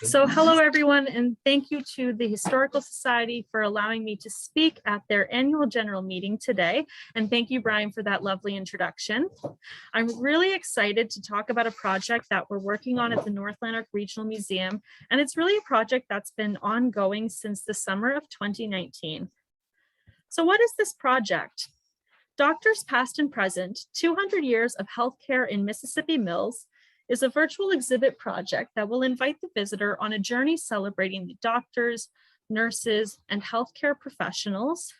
So hello everyone, and thank you to the Historical Society for allowing me to speak at their annual general meeting today. And thank you, Brian, for that lovely introduction. I'm really excited to talk about a project that we're working on at the North Lanark Regional Museum. And it's really a project that's been ongoing since the summer of 2019. So what is this project? Doctors Past and Present, 200 Years of Healthcare in Mississippi Mills is a virtual exhibit project that will invite the visitor on a journey celebrating the doctors, nurses, and healthcare professionals.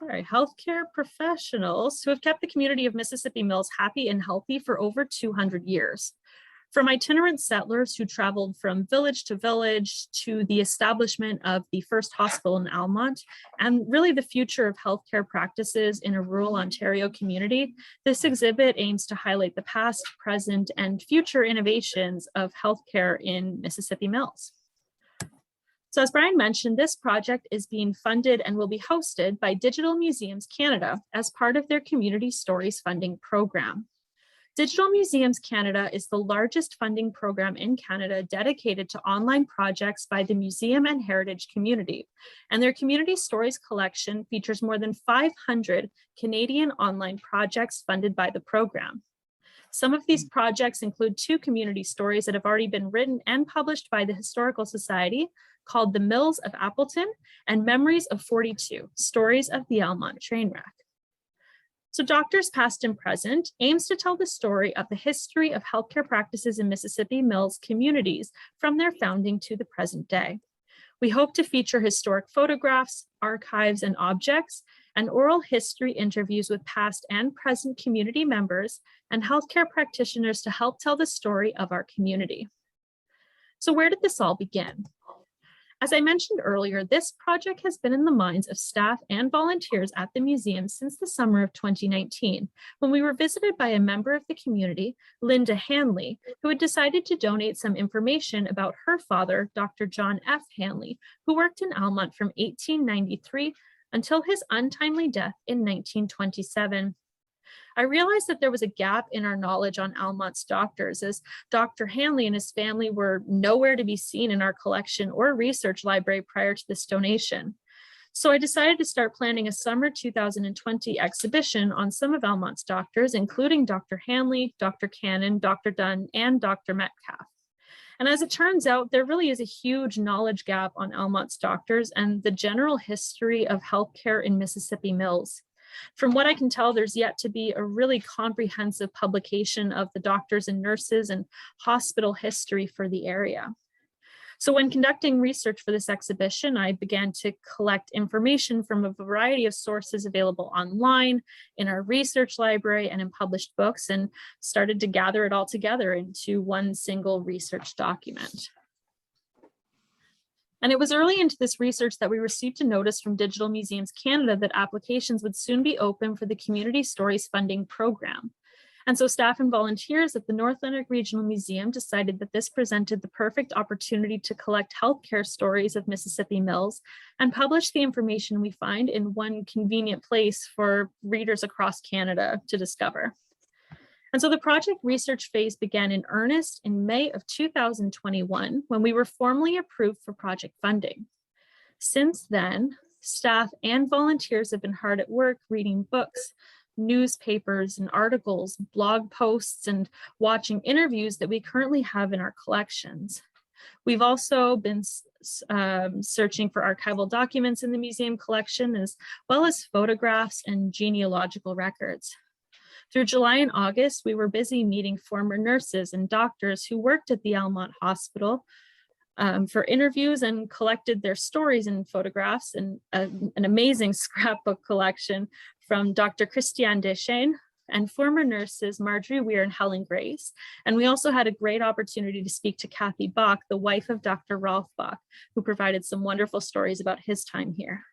Healthcare professionals who have kept the community of Mississippi Mills happy and healthy for over 200 years. From itinerant settlers who traveled from village to village to the establishment of the first hospital in Almonte, and really the future of healthcare practices in a rural Ontario community, this exhibit aims to highlight the past, present, and future innovations of healthcare in Mississippi Mills. So as Brian mentioned, this project is being funded and will be hosted by Digital Museums Canada as part of their Community Stories funding program. Digital Museums Canada is the largest funding program in Canada dedicated to online projects by the museum and heritage community. And their Community Stories collection features more than 500 Canadian online projects funded by the program. Some of these projects include 2 community stories that have already been written and published by the Historical Society called The Mills of Appleton and Memories of 42, Stories of the Almonte Trainwreck. So Doctors Past and Present aims to tell the story of the history of healthcare practices in Mississippi Mills communities from their founding to the present day. We hope to feature historic photographs, archives, and objects, and oral history interviews with past and present community members and healthcare practitioners to help tell the story of our community. So where did this all begin? As I mentioned earlier, this project has been in the minds of staff and volunteers at the museum since the summer of 2019, when we were visited by a member of the community, Linda Hanley, who had decided to donate some information about her father, Dr. John F. Hanley, who worked in Almonte from 1893 until his untimely death in 1927. I realized that there was a gap in our knowledge on Almonte's doctors, as Dr. Hanley and his family were nowhere to be seen in our collection or research library prior to this donation. So I decided to start planning a summer 2020 exhibition on some of Almonte's doctors, including Dr. Hanley, Dr. Cannon, Dr. Dunn, and Dr. Metcalf. And as it turns out, there really is a huge knowledge gap on Almonte's doctors and the general history of healthcare in Mississippi Mills. From what I can tell, there's yet to be a really comprehensive publication of the doctors and nurses and hospital history for the area. So when conducting research for this exhibition, I began to collect information from a variety of sources available online, in our research library, and in published books, and started to gather it all together into one single research document. And it was early into this research that we received a notice from Digital Museums Canada that applications would soon be open for the Community Stories funding program. And so staff and volunteers at the North Lanark Regional Museum decided that this presented the perfect opportunity to collect healthcare stories of Mississippi Mills and publish the information we find in one convenient place for readers across Canada to discover. And so the project research phase began in earnest in May of 2021, when we were formally approved for project funding. Since then, staff and volunteers have been hard at work reading books, newspapers and articles, blog posts, and watching interviews that we currently have in our collections. We've also been searching for archival documents in the museum collection, as well as photographs and genealogical records. Through July and August, we were busy meeting former nurses and doctors who worked at the Almonte Hospital for interviews and collected their stories and photographs in an amazing scrapbook collection from Dr. Christiane Deschênes and former nurses Marjorie Weir and Helen Grace. And we also had a great opportunity to speak to Kathy Bach, the wife of Dr. Rolf Bach, who provided some wonderful stories about his time here.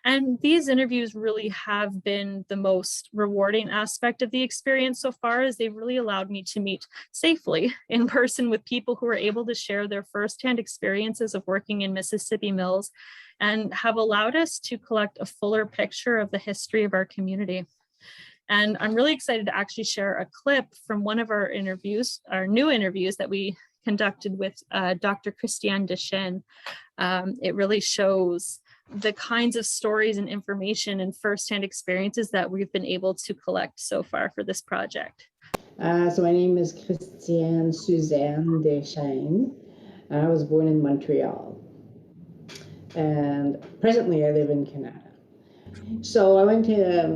And these interviews really have been the most rewarding aspect of the experience so far, as they've really allowed me to meet safely in person with people who are able to share their firsthand experiences of working in Mississippi Mills and have allowed us to collect a fuller picture of the history of our community. And I'm really excited to actually share a clip from one of our interviews, our new interviews that we conducted with Dr. Christiane Deschênes. It really shows the kinds of stories and information and firsthand experiences that we've been able to collect so far for this project. So my name is Christiane Suzanne Deschênes. I was born in Montreal, and presently I live in Canada. So I went to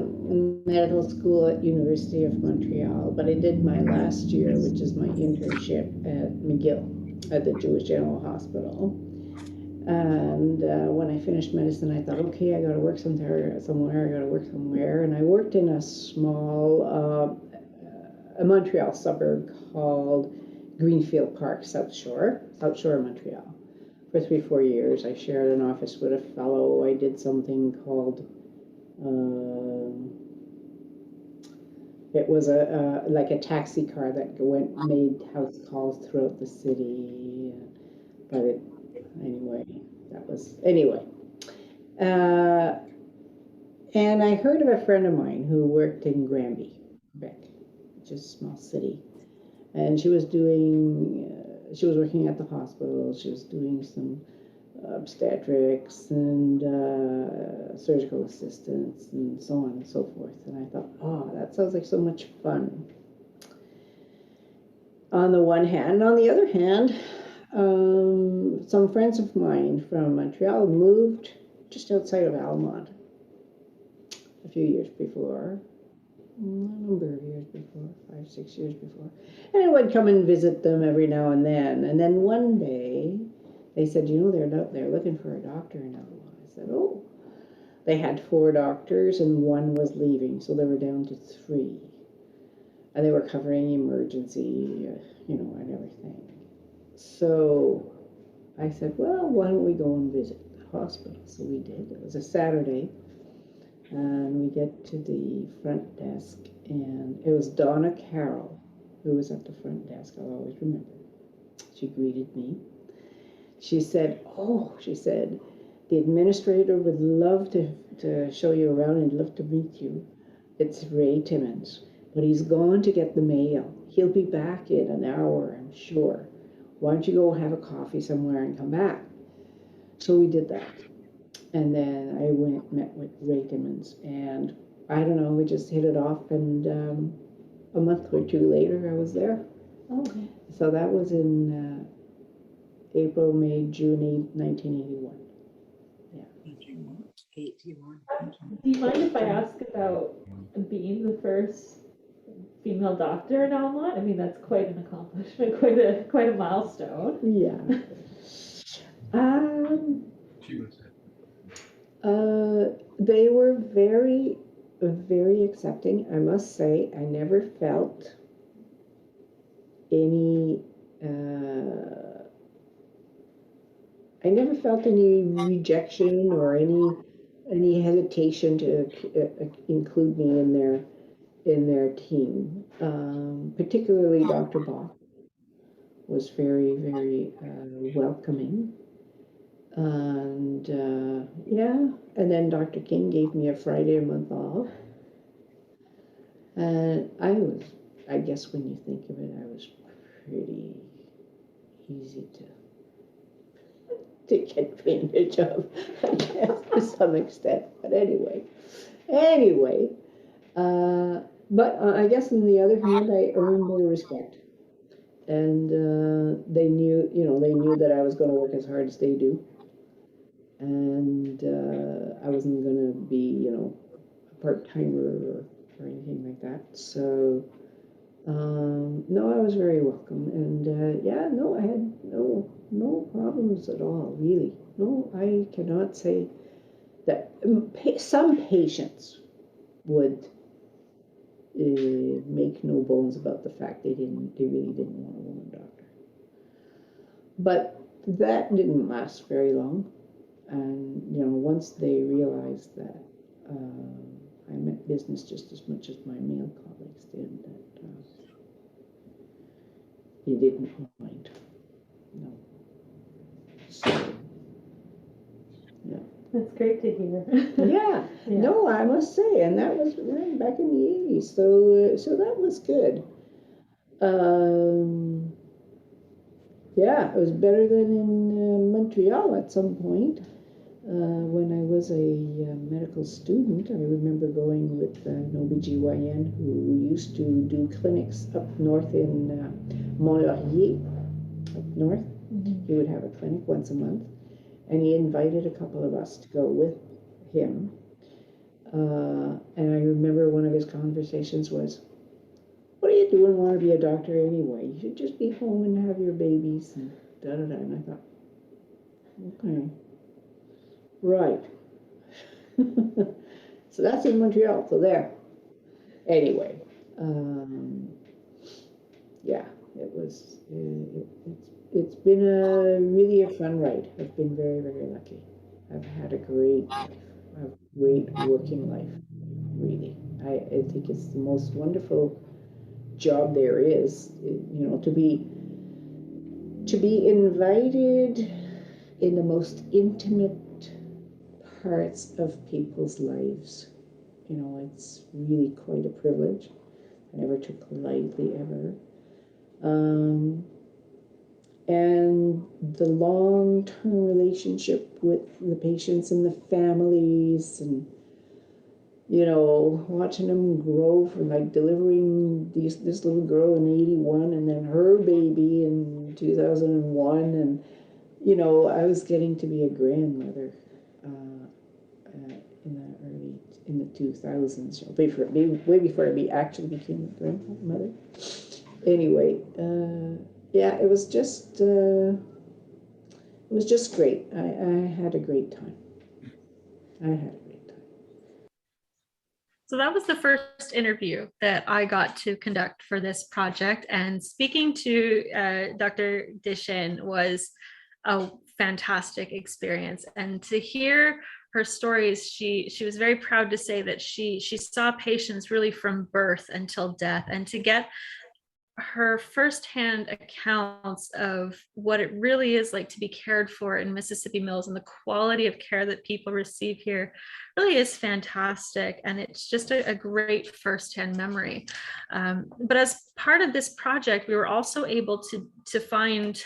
medical school at University of Montreal, but I did my last year, which is my internship at McGill at the Jewish General Hospital. And when I finished medicine, I thought, okay, I got to work somewhere. I got to work somewhere. And I worked in a small a Montreal suburb called Greenfield Park, South Shore of Montreal. For 3-4 years, I shared an office with a fellow. I did something called, it was like a taxi car that made house calls throughout the city. But anyway. And I heard of a friend of mine who worked in Granby, Quebec, which is a small city. And she was working at the hospital. She was doing some obstetrics and surgical assistance and so on and so forth. And I thought, oh, that sounds like so much fun. On the one hand, and on the other hand, some friends of mine from Montreal moved just outside of Almonte a few years before. A number of years before, 5-6 years before. And I would come and visit them every now and then. And then one day they said, they're looking for a doctor in Almonte. I said, oh. They had 4 doctors and 1 was leaving, so they were down to 3. And they were covering emergency, and everything. So I said, well, why don't we go and visit the hospital? So we did. It was a Saturday. And we get to the front desk, and it was Donna Carroll who was at the front desk. I'll always remember. She greeted me. She said, the administrator would love to show you around and love to meet you. It's Ray Timmons, but he's gone to get the mail. He'll be back in an hour, I'm sure. Why don't you go have a coffee somewhere and come back? So we did that. And then I met with Ray Timmons, and I don't know, we just hit it off, and a month or 2 later, I was there. Okay. So that was in April, May, June 1981. Yeah. 81. Do you mind if I ask about being the first female doctor in Almonte? I mean, that's quite an accomplishment, quite a milestone. Yeah. They were very, very accepting. I must say, I never felt any rejection or any hesitation to include me in their team. Particularly Dr. Bach was very, very welcoming. And and then Dr. King gave me a Friday a month off. And I guess when you think of it, I was pretty easy to get advantage of, I guess, to some extent. But anyway, but I guess on the other hand, I earned their respect. And they knew that I was going to work as hard as they do. And I wasn't going to be, a part-timer or anything like that. So, no, I was very welcome. And I had no problems at all, really. No, I cannot say that. Some patients would make no bones about the fact they really didn't want a woman doctor. But that didn't last very long. And, once they realized that I meant business just as much as my male colleagues did, that he didn't mind. No. So, yeah. That's great to hear. Yeah, Yeah. no, I must say, and that was back in the 80s, so that was good. Yeah, it was better than in Montreal at some point. When I was a medical student, I remember going with an OBGYN who used to do clinics up north in Mont-Laurier, up north. He would have a clinic once a month, and he invited a couple of us to go with him. And I remember one of his conversations was, "What are you doing? Want to be a doctor anyway? You should just be home and have your babies." And da da da. And I thought, okay, right. So that's in Montreal. So there. Anyway, yeah, it was. It's been really a fun ride. I've been very, very lucky. I've had a great life, a great working life. Really, I think it's the most wonderful job there is. To be invited in the most intimate parts of people's lives. It's really quite a privilege. I never took lightly ever. And the long-term relationship with the patients and the families, and watching them grow from like delivering this little girl in 81 and then her baby in 2001, and I was getting to be a grandmother in the 2000s, way before I actually became a grandmother. Anyway, yeah, it was just great. I had a great time. I had a great time. So that was the first interview that I got to conduct for this project. And speaking to Dr. Dishin was a fantastic experience. And to hear her stories, she was very proud to say that she saw patients really from birth until death, and to get her firsthand accounts of what it really is like to be cared for in Mississippi Mills and the quality of care that people receive here really is fantastic. And it's just a great firsthand memory. But as part of this project, we were also able to find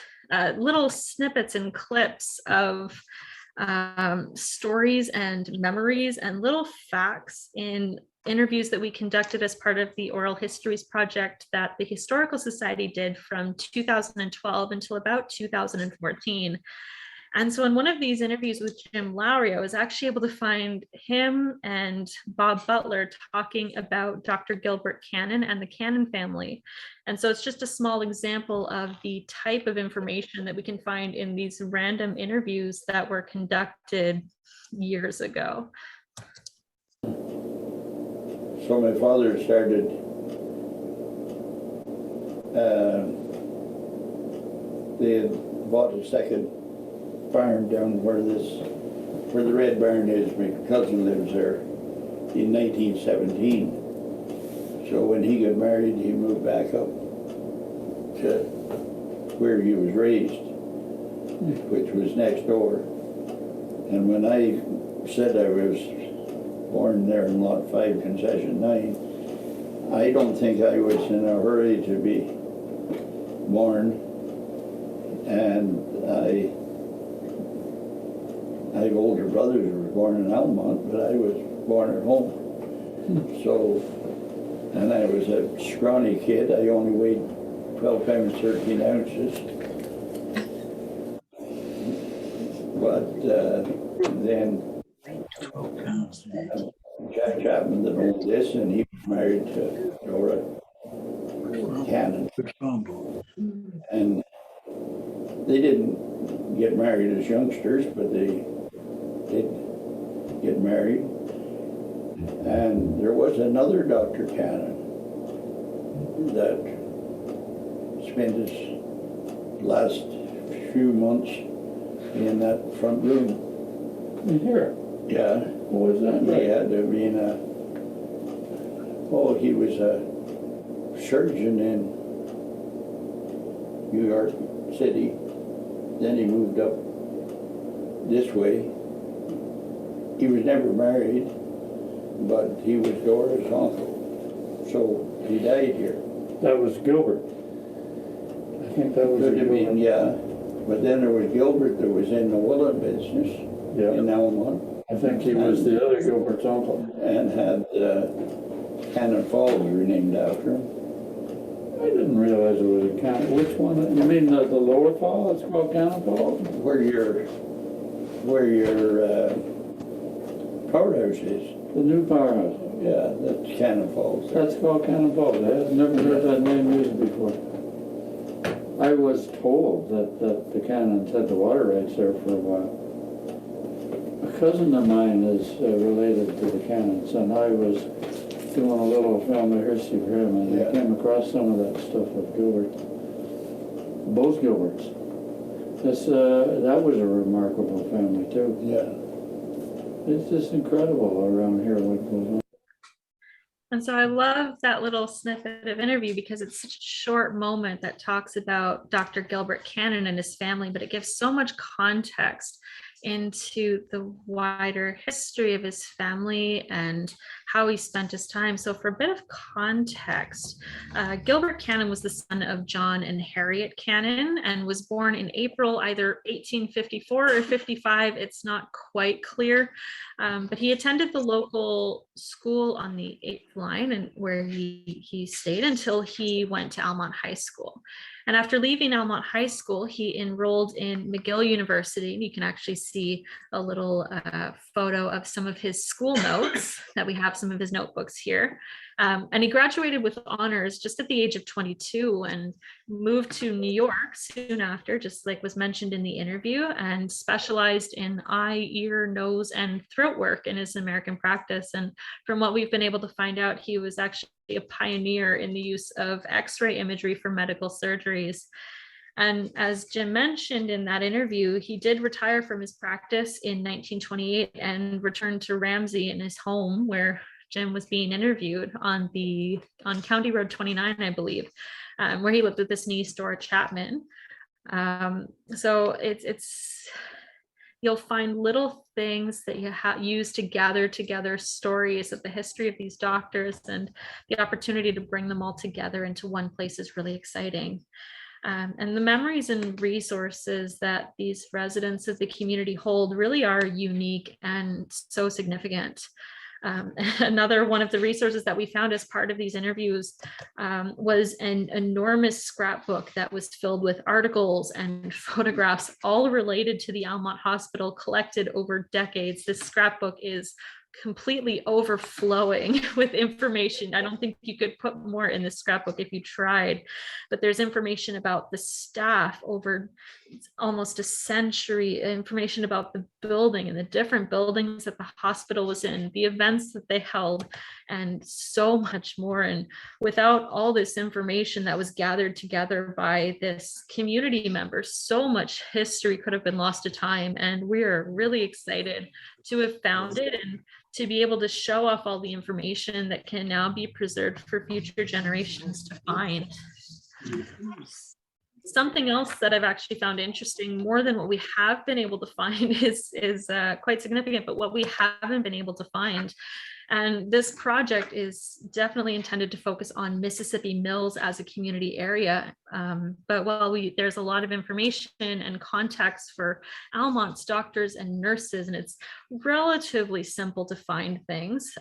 little snippets and clips of stories and memories and little facts in interviews that we conducted as part of the Oral Histories project that the Historical Society did from 2012 until about 2014. And so in one of these interviews with Jim Lowry, I was actually able to find him and Bob Butler talking about Dr. Gilbert Cannon and the Cannon family. And so it's just a small example of the type of information that we can find in these random interviews that were conducted years ago. So my father started they had bought a second farm down where the Red Barn is. My cousin lives there in 1917. So when he got married, he moved back up to where he was raised, which was next door. And when I said I was born there in Lot 5, Concession 9, I don't think I was in a hurry to be born, and I had older brothers who were born in Almonte, but I was born at home. So, and I was a scrawny kid. I only weighed 12 pounds 13 ounces. But then Jack Chapman that owned this, and he was married to Dora Cannon. And they didn't get married as youngsters, but they did get married. And there was another Dr. Cannon that spent his last few months in that front room. In here? Yeah. What was that? He had to be he was a surgeon in New York City. Then he moved up this way he was never married, but he was Dora's uncle. So he died here. That was Gilbert. I think that was Could have been, Gilbert. yeah. But then there was Gilbert that was in the woolen business Yeah, in Almonte I think he was the other Gilbert's uncle. and had Cannon Falls were named after him. I didn't realize it was a cannon. Which one? You mean the lower fall? It's called Cannon Falls? Where your powerhouse is. The new powerhouse. Yeah, that's Cannon Falls. That's called Cannon Falls. I had never heard that name used before. I was told that the Cannons had the water rights there for a while. A cousin of mine is related to the Cannons, and I was doing a little family history for him, and I came across some of that stuff with Gilbert. Both Gilberts. That was a remarkable family too. Yeah. It's just incredible around here what goes on. And so I love that little snippet of interview because it's such a short moment that talks about Dr. Gilbert Cannon and his family, but it gives so much context into the wider history of his family and how he spent his time. So for a bit of context, Gilbert Cannon was the son of John and Harriet Cannon and was born in April, either 1854 or 55. It's not quite clear, but he attended the local school on the 8th line and where he stayed until he went to Almonte High School. And after leaving Almonte High School, he enrolled in McGill University. And you can actually see a little photo of some of his school notes that we have some of his notebooks here. And he graduated with honors just at the age of 22 and moved to New York soon after, just like was mentioned in the interview, and specialized in eye, ear, nose, and throat work in his American practice. And from what we've been able to find out, he was actually a pioneer in the use of X-ray imagery for medical surgeries. And as Jim mentioned in that interview, he did retire from his practice in 1928 and returned to Ramsey in his home where Jim was being interviewed on County Road 29, I believe, where he lived with his niece, Dora Chapman. So you'll find little things that you use to gather together stories of the history of these doctors, and the opportunity to bring them all together into one place is really exciting. And the memories and resources that these residents of the community hold really are unique and so significant. Another one of the resources that we found as part of these interviews was an enormous scrapbook that was filled with articles and photographs, all related to the Almonte Hospital, collected over decades. This scrapbook is completely overflowing with information. I don't think you could put more in this scrapbook if you tried, but there's information about the staff over almost a century, information about the building and the different buildings that the hospital was in, the events that they held, and so much more. And without all this information that was gathered together by this community member, so much history could have been lost to time. And we're really excited to have found it and to be able to show off all the information that can now be preserved for future generations to find. Something else that I've actually found interesting, more than what we have been able to find, is quite significant, but what we haven't been able to find. And this project is definitely intended to focus on Mississippi Mills as a community area. But while there's a lot of information and context for Almonte's doctors and nurses, and it's relatively simple to find things.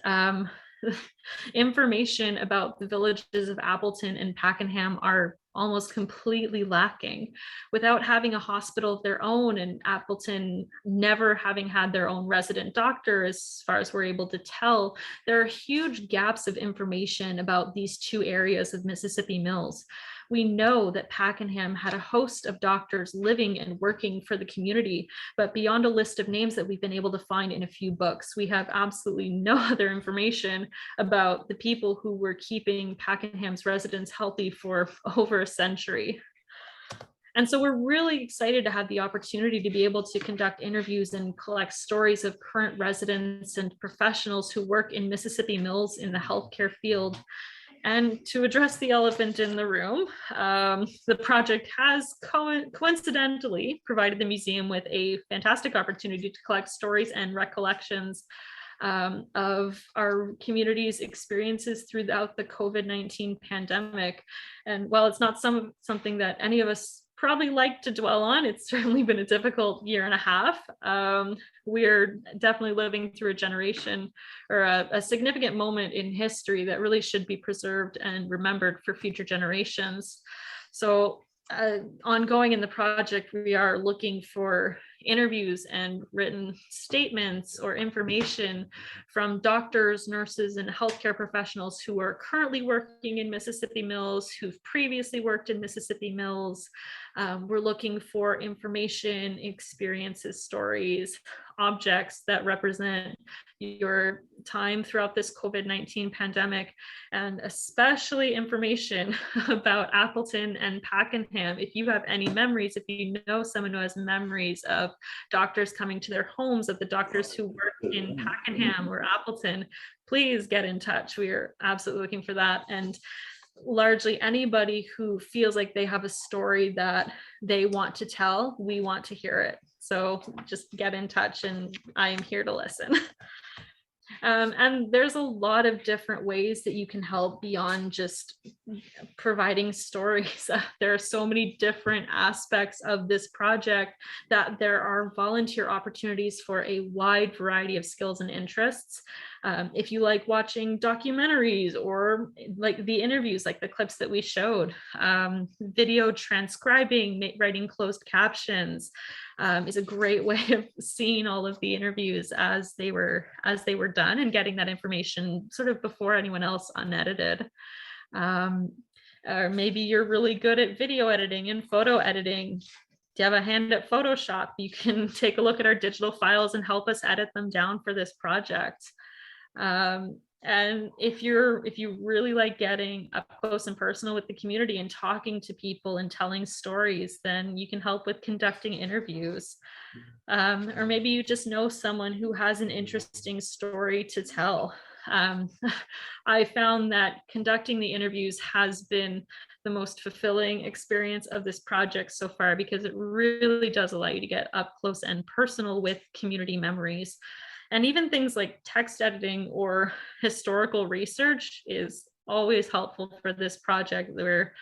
Information about the villages of Appleton and Pakenham are almost completely lacking. Without having a hospital of their own, and Appleton never having had their own resident doctor, as far as we're able to tell, there are huge gaps of information about these two areas of Mississippi Mills. We know that Pakenham had a host of doctors living and working for the community, but beyond a list of names that we've been able to find in a few books, we have absolutely no other information about the people who were keeping Pakenham's residents healthy for over a century. And so we're really excited to have the opportunity to be able to conduct interviews and collect stories of current residents and professionals who work in Mississippi Mills in the healthcare field. And to address the elephant in the room, the project has coincidentally provided the museum with a fantastic opportunity to collect stories and recollections of our community's experiences throughout the COVID-19 pandemic. And while it's not something that any of us probably like to dwell on, it's certainly been a difficult year and a half. We're definitely living through a generation or a significant moment in history that really should be preserved and remembered for future generations. So ongoing in the project, we are looking for interviews and written statements or information from doctors, nurses, and healthcare professionals who are currently working in Mississippi Mills, who've previously worked in Mississippi Mills. We're looking for information, experiences, stories, objects that represent your time throughout this COVID-19 pandemic, and especially information about Appleton and Pakenham. If you have any memories, if you know someone who has memories of doctors coming to their homes, of the doctors who work in Pakenham or Appleton, please get in touch. We are absolutely looking for that. And largely anybody who feels like they have a story that they want to tell, we want to hear it. So just get in touch and I am here to listen. And there's a lot of different ways that you can help beyond just providing stories. There are so many different aspects of this project that there are volunteer opportunities for a wide variety of skills and interests. If you like watching documentaries or like the interviews, like the clips that we showed, video transcribing, writing closed captions, is a great way of seeing all of the interviews as they were done and getting that information sort of before anyone else unedited. Or maybe you're really good at video editing and photo editing. Do you have a hand at Photoshop? You can take a look at our digital files and help us edit them down for this project. And if you really like getting up close and personal with the community and talking to people and telling stories, then you can help with conducting interviews. Or maybe you just know someone who has an interesting story to tell. I found that conducting the interviews has been the most fulfilling experience of this project so far, because it really does allow you to get up close and personal with community memories. And even things like text editing or historical research is always helpful for this project. We're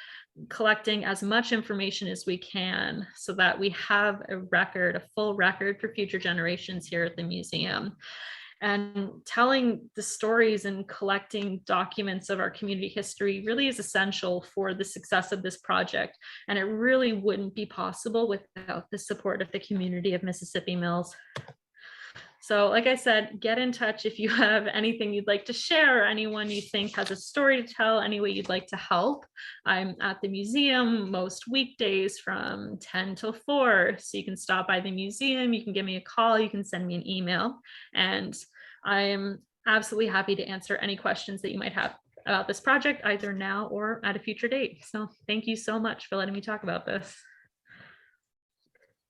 collecting as much information as we can so that we have a full record for future generations here at the museum. And telling the stories and collecting documents of our community history really is essential for the success of this project. And it really wouldn't be possible without the support of the community of Mississippi Mills. So like I said, get in touch if you have anything you'd like to share, or anyone you think has a story to tell, any way you'd like to help. I'm at the museum most weekdays from 10 till 4. So you can stop by the museum, you can give me a call, you can send me an email. And I am absolutely happy to answer any questions that you might have about this project, either now or at a future date. So thank you so much for letting me talk about this.